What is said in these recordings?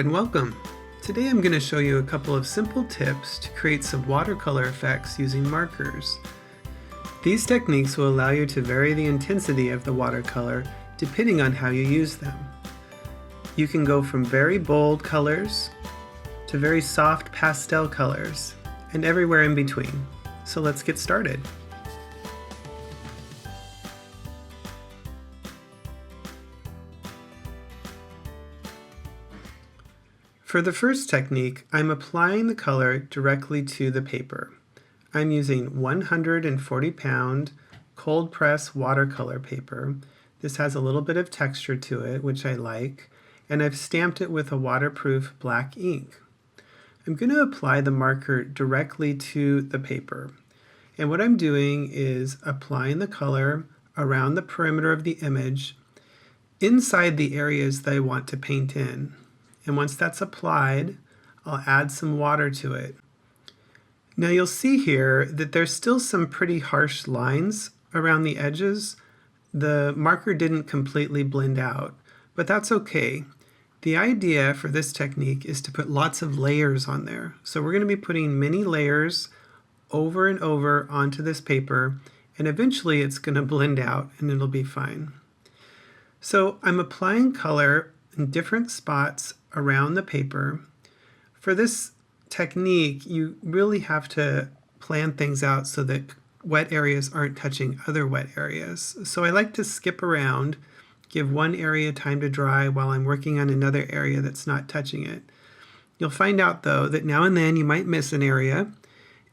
and welcome! Today I'm going to show you a couple of simple tips to create some watercolor effects using markers. These techniques will allow you to vary the intensity of the watercolor depending on how you use them. You can go from very bold colors to very soft pastel colors and everywhere in between. So let's get started. For the first technique, I'm applying the color directly to the paper. I'm using 140 pound cold press watercolor paper. This has a little bit of texture to it, which I like, and I've stamped it with a waterproof black ink. I'm going to apply the marker directly to the paper. And what I'm doing is applying the color around the perimeter of the image inside the areas that I want to paint in. And once that's applied, I'll add some water to it. Now you'll see here that there's still some pretty harsh lines around the edges. The marker didn't completely blend out, but that's okay. The idea for this technique is to put lots of layers on there. So we're going to be putting many layers over and over onto this paper, and eventually it's going to blend out and it'll be fine. So I'm applying color in different spots around the paper. For this technique, you really have to plan things out so that wet areas aren't touching other wet areas. So I like to skip around, give one area time to dry while I'm working on another area that's not touching it. You'll find out though that now and then you might miss an area.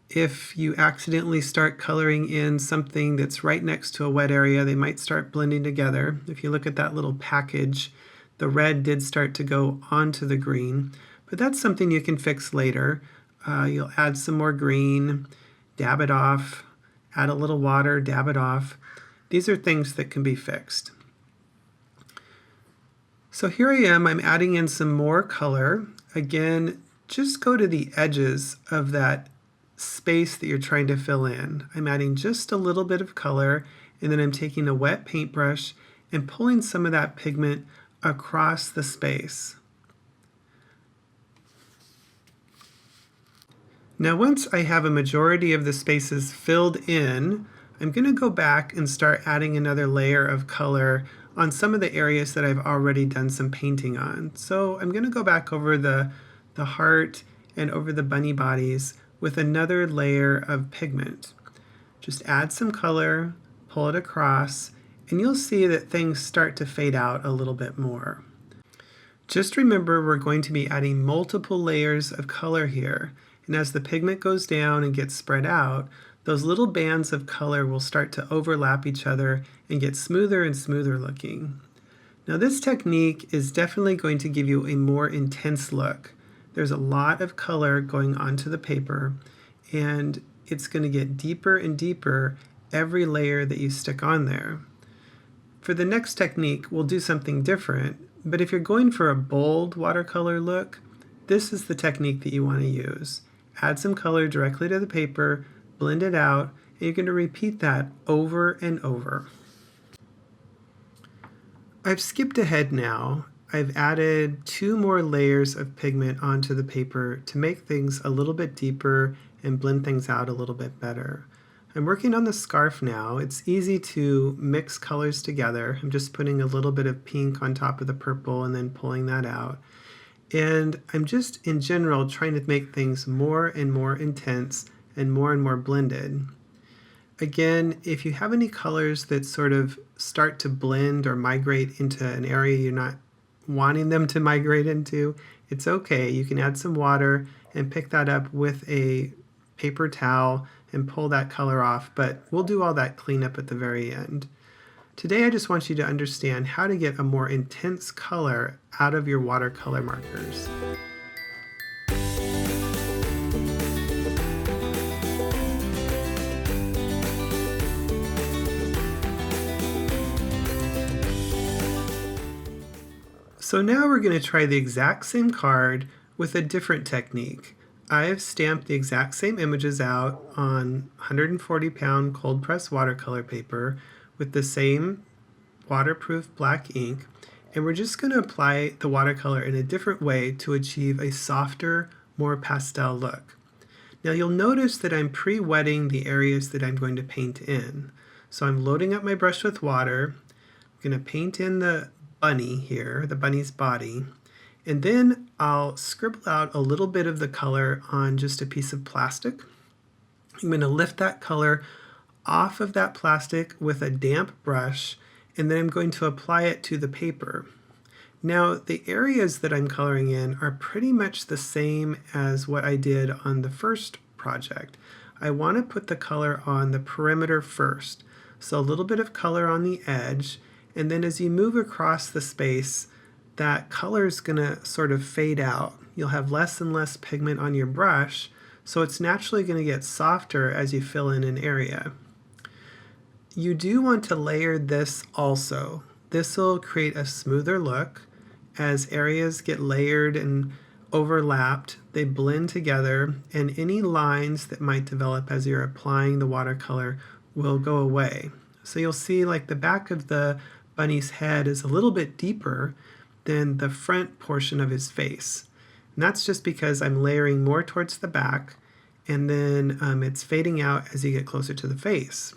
If you accidentally start coloring in something that's right next to a wet area, they might start blending together. If you look at that little package, the red did start to go onto the green, but that's something you can fix later. You'll add some more green, dab it off, add a little water, dab it off. These are things that can be fixed. So here I am, I'm adding in some more color. Again, just go to the edges of that space that you're trying to fill in. I'm adding just a little bit of color, and then I'm taking a wet paintbrush and pulling some of that pigment across the space. Now once I have a majority of the spaces filled in, I'm going to go back and start adding another layer of color on some of the areas that I've already done some painting on. So I'm going to go back over the heart and over the bunny bodies with another layer of pigment. Just add some color, pull it across, and you'll see that things start to fade out a little bit more. Just remember we're going to be adding multiple layers of color here, and as the pigment goes down and gets spread out, those little bands of color will start to overlap each other and get smoother and smoother looking. Now this technique is definitely going to give you a more intense look. There's a lot of color going onto the paper, and it's going to get deeper and deeper every layer that you stick on there. For the next technique, we'll do something different, but if you're going for a bold watercolor look, this is the technique that you want to use. Add some color directly to the paper, blend it out, and you're going to repeat that over and over. I've skipped ahead now. I've added 2 more layers of pigment onto the paper to make things a little bit deeper and blend things out a little bit better. I'm working on the scarf now. It's easy to mix colors together. I'm just putting a little bit of pink on top of the purple and then pulling that out. And I'm just, in general, trying to make things more and more intense and more blended. Again, if you have any colors that sort of start to blend or migrate into an area you're not wanting them to migrate into, it's okay. You can add some water and pick that up with a paper towel and pull that color off, but we'll do all that cleanup at the very end. Today I just want you to understand how to get a more intense color out of your watercolor markers. So now we're going to try the exact same card with a different technique. I've stamped the exact same images out on 140 pound cold press watercolor paper with the same waterproof black ink, And we're just going to apply the watercolor in a different way to achieve a softer, more pastel look. Now you'll notice that I'm pre-wetting the areas that I'm going to paint in. So I'm loading up my brush with water. I'm going to paint in the bunny here, the bunny's body, and then I'll scribble out a little bit of the color on just a piece of plastic. I'm going to lift that color off of that plastic with a damp brush, and then I'm going to apply it to the paper. Now the areas that I'm coloring in are pretty much the same as what I did on the first project. I want to put the color on the perimeter first. So a little bit of color on the edge, and then as you move across the space, that color is going to sort of fade out. You'll have less and less pigment on your brush, so it's naturally going to get softer as you fill in an area. You do want to layer this also. This will create a smoother look. As areas get layered and overlapped, they blend together, and any lines that might develop as you're applying the watercolor will go away. So you'll see like the back of the bunny's head is a little bit deeper than the front portion of his face. And that's just because I'm layering more towards the back, and then it's fading out as you get closer to the face.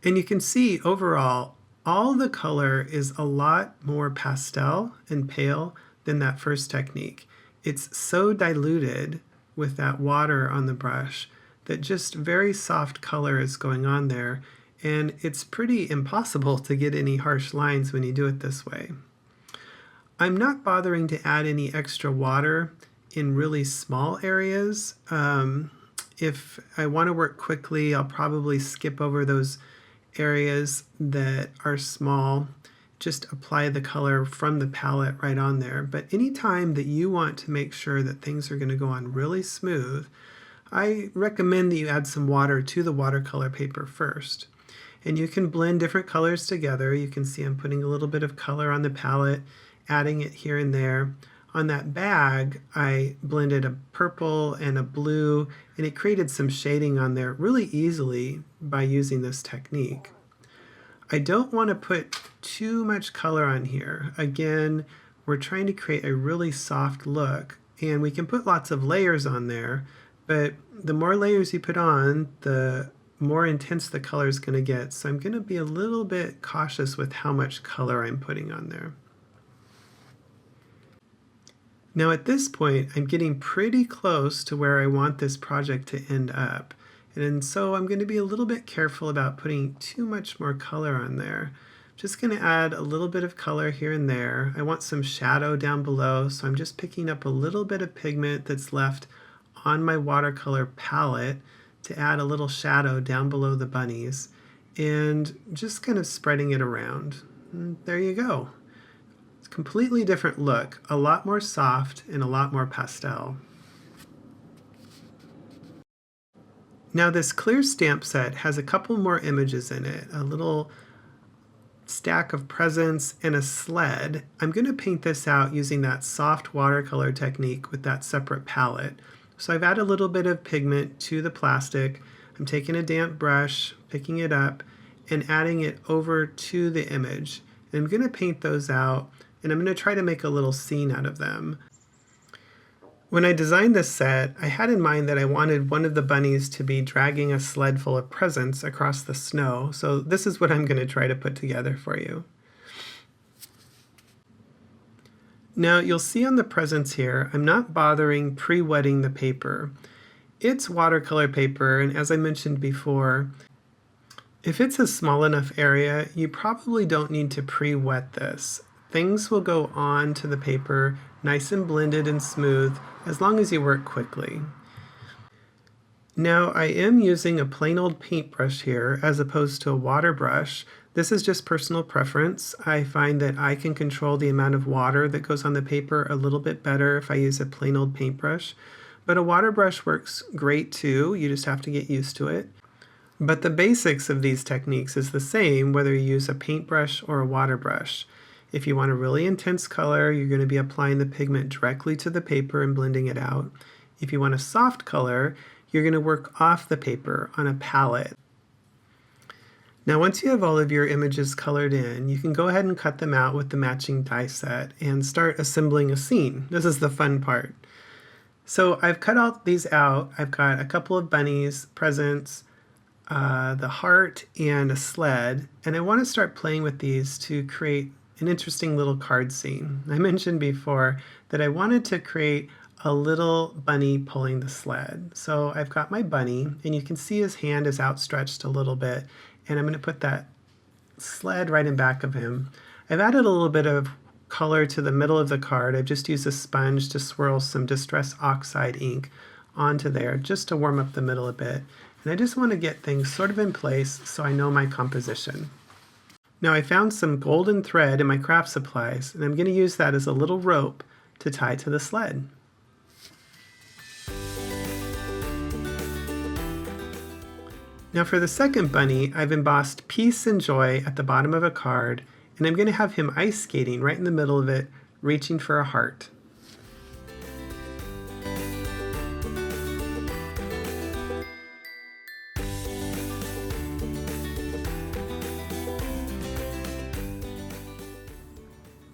And you can see overall, all the color is a lot more pastel and pale than that first technique. It's so diluted with that water on the brush that just very soft color is going on there, and it's pretty impossible to get any harsh lines when you do it this way. I'm not bothering to add any extra water in really small areas. If I want to work quickly, I'll probably skip over those areas that are small, just apply the color from the palette right on there. But anytime that you want to make sure that things are going to go on really smooth, I recommend that you add some water to the watercolor paper first. And you can blend different colors together. You can see I'm putting a little bit of color on the palette, adding it here and there. On that bag, I blended a purple and a blue, and it created some shading on there really easily by using this technique. I don't want to put too much color on here. Again, we're trying to create a really soft look, and we can put lots of layers on there, but the more layers you put on, the more intense the color is going to get. So I'm going to be a little bit cautious with how much color I'm putting on there. Now at this point, I'm getting pretty close to where I want this project to end up. And so I'm going to be a little bit careful about putting too much more color on there. Just going to add a little bit of color here and there. I want some shadow down below, so I'm just picking up a little bit of pigment that's left on my watercolor palette to add a little shadow down below the bunnies, and just kind of spreading it around. And there you go. It's a completely different look, a lot more soft and a lot more pastel. Now this clear stamp set has a couple more images in it, a little stack of presents and a sled. I'm going to paint this out using that soft watercolor technique with that separate palette. So I've added a little bit of pigment to the plastic. I'm taking a damp brush, picking it up, and adding it over to the image. And I'm going to paint those out, and I'm going to try to make a little scene out of them. When I designed this set, I had in mind that I wanted one of the bunnies to be dragging a sled full of presents across the snow, so this is what I'm going to try to put together for you. Now you'll see on the presents here, I'm not bothering pre-wetting the paper. It's watercolor paper, and as I mentioned before, if it's a small enough area, you probably don't need to pre-wet this. Things will go on to the paper nice and blended and smooth as long as you work quickly. Now I am using a plain old paintbrush here as opposed to a water brush. This is just personal preference. I find that I can control the amount of water that goes on the paper a little bit better if I use a plain old paintbrush. But a water brush works great too, you just have to get used to it. But the basics of these techniques is the same whether you use a paintbrush or a water brush. If you want a really intense color, you're going to be applying the pigment directly to the paper and blending it out. If you want a soft color, you're going to work off the paper on a palette. Now once you have all of your images colored in, you can go ahead and cut them out with the matching die set and start assembling a scene. This is the fun part. So I've cut all these out. I've got a couple of bunnies, presents, the heart, and a sled, and I want to start playing with these to create an interesting little card scene. I mentioned before that I wanted to create a little bunny pulling the sled. So I've got my bunny, and you can see his hand is outstretched a little bit, and I'm going to put that sled right in back of him. I've added a little bit of color to the middle of the card. I've just used a sponge to swirl some Distress Oxide ink onto there just to warm up the middle a bit. And I just want to get things sort of in place so I know my composition. Now I found some golden thread in my craft supplies, and I'm going to use that as a little rope to tie to the sled. Now for the second bunny, I've embossed peace and joy at the bottom of a card, and I'm going to have him ice skating right in the middle of it, reaching for a heart.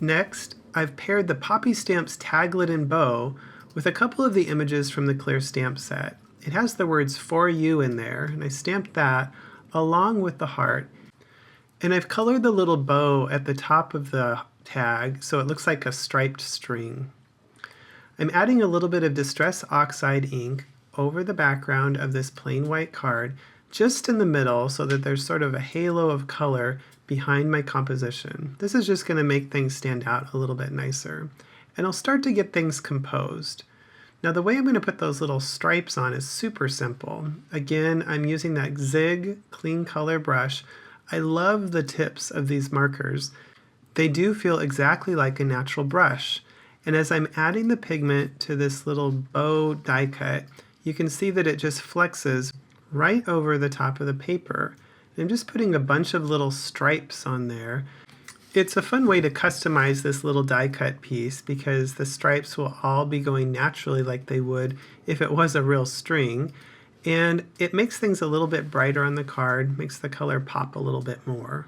Next, I've paired the Poppystamps taglet and bow with a couple of the images from the clear stamp set. It has the words "For You" in there, and I stamped that along with the heart. And I've colored the little bow at the top of the tag so it looks like a striped string. I'm adding a little bit of Distress Oxide ink over the background of this plain white card, just in the middle so that there's sort of a halo of color behind my composition. This is just going to make things stand out a little bit nicer. And I'll start to get things composed. Now the way I'm going to put those little stripes on is super simple. Again, I'm using that Zig clean color brush. I love the tips of these markers. They do feel exactly like a natural brush. And as I'm adding the pigment to this little bow die cut, you can see that it just flexes right over the top of the paper. And I'm just putting a bunch of little stripes on there. It's a fun way to customize this little die cut piece because the stripes will all be going naturally like they would if it was a real string. And it makes things a little bit brighter on the card, makes the color pop a little bit more.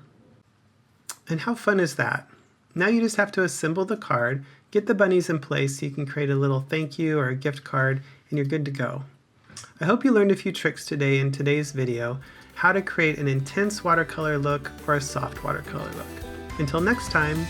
And how fun is that? Now you just have to assemble the card, get the bunnies in place so you can create a little thank you or a gift card, and you're good to go. I hope you learned a few tricks today in today's video, how to create an intense watercolor look or a soft watercolor look. Until next time.